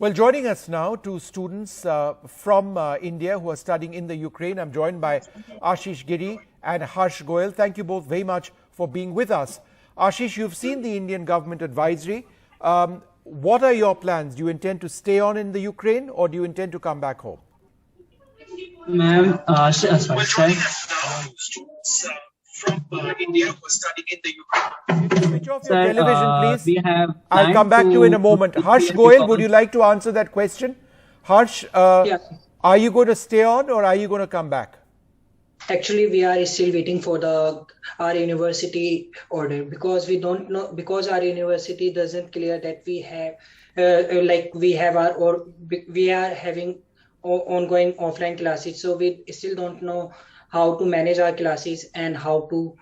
Well, joining us now, two students from India who are studying in the Ukraine. I'm joined by Ashish Giri and Harsh Goyal. Thank you both very much for being with us. Ashish, you've seen the Indian government advisory. What are your plans? Do you intend to stay on in the Ukraine or do you intend to come back home? Ma'am, sorry, sir. From India who are studying in the Ukraine. Switch off your Sir, television, please. we have I'll come back to you in a moment. Harsh Goyal, would you like to answer that question? Harsh, Yeah. are you going to stay on or are you going to come back? Actually, we are still waiting for our university order because we don't know, because our university doesn't clear that we are having ongoing offline classes. So we still don't know how to manage our classes and how to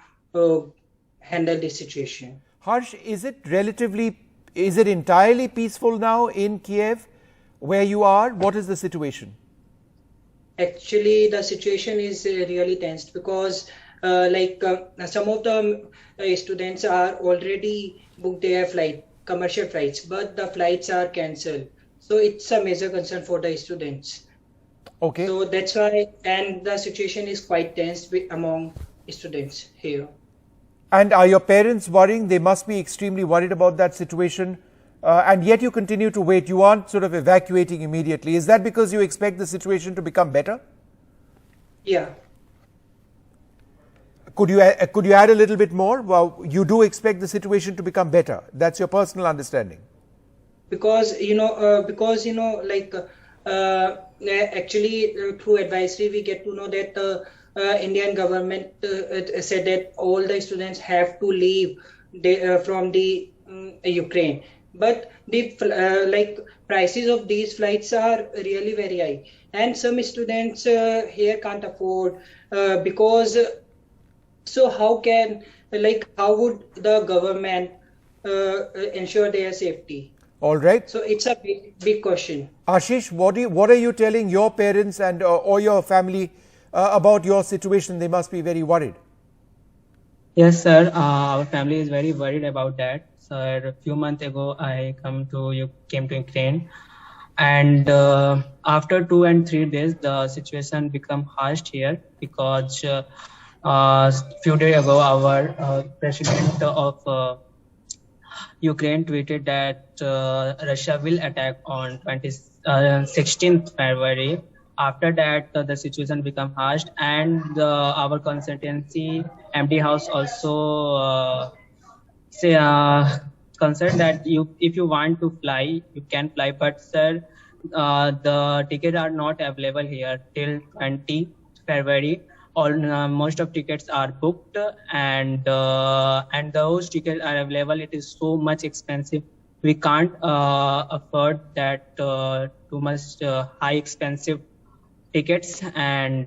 handle this situation. Harsh, is it entirely peaceful now in Kiev where you are? What is the situation? Actually, the situation is really tense because some of the students are already booked their commercial flights, but the flights are cancelled. So it's a major concern for the students. Okay. So that's why, and the situation is quite tense among students here. And are your parents worrying? They must be extremely worried about that situation. And yet you continue to wait. You aren't sort of evacuating immediately. Is that because you expect the situation to become better? Yeah. Could you add a little bit more? Well, you do expect the situation to become better. That's your personal understanding. Because actually through advisory we get to know that the Indian government said that all the students have to leave from the Ukraine. But the prices of these flights are really very high, and some students here can't afford because. So how would the government ensure their safety? All right. So it's a big question. Ashish, what are you telling your parents and or your family about your situation? They must be very worried. Yes, sir. Our family is very worried about that. Sir, a few months ago, I came to Ukraine, and after 2 and 3 days, the situation become harsh here because few days ago, our president of Ukraine tweeted that Russia will attack on 16th February. After that, the situation became harsh, and our consultancy MD House also concerned that if you want to fly, you can fly. But sir, the tickets are not available here till 20 February. Most of tickets are booked, and those tickets are available. It is so much expensive. We can't afford that too much high expensive tickets. And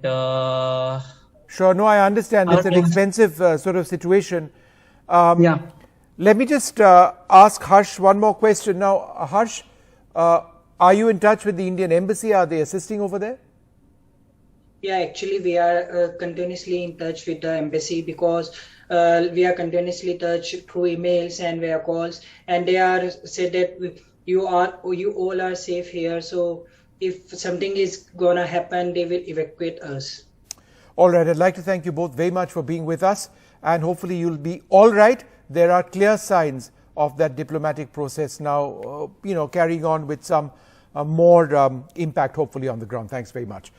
sure, no, I understand. It's an expensive sort of situation. Yeah. Let me just ask Harsh one more question. Now, Harsh, are you in touch with the Indian embassy? Are they assisting over there? Yeah, actually, we are continuously in touch with the embassy because we are continuously in touch through emails and via calls, and they are said that you all are safe here. So if something is gonna happen, they will evacuate us. All right. I'd like to thank you both very much for being with us, and hopefully you'll be all right. There are clear signs of that diplomatic process now, carrying on with some more impact, hopefully, on the ground. Thanks very much.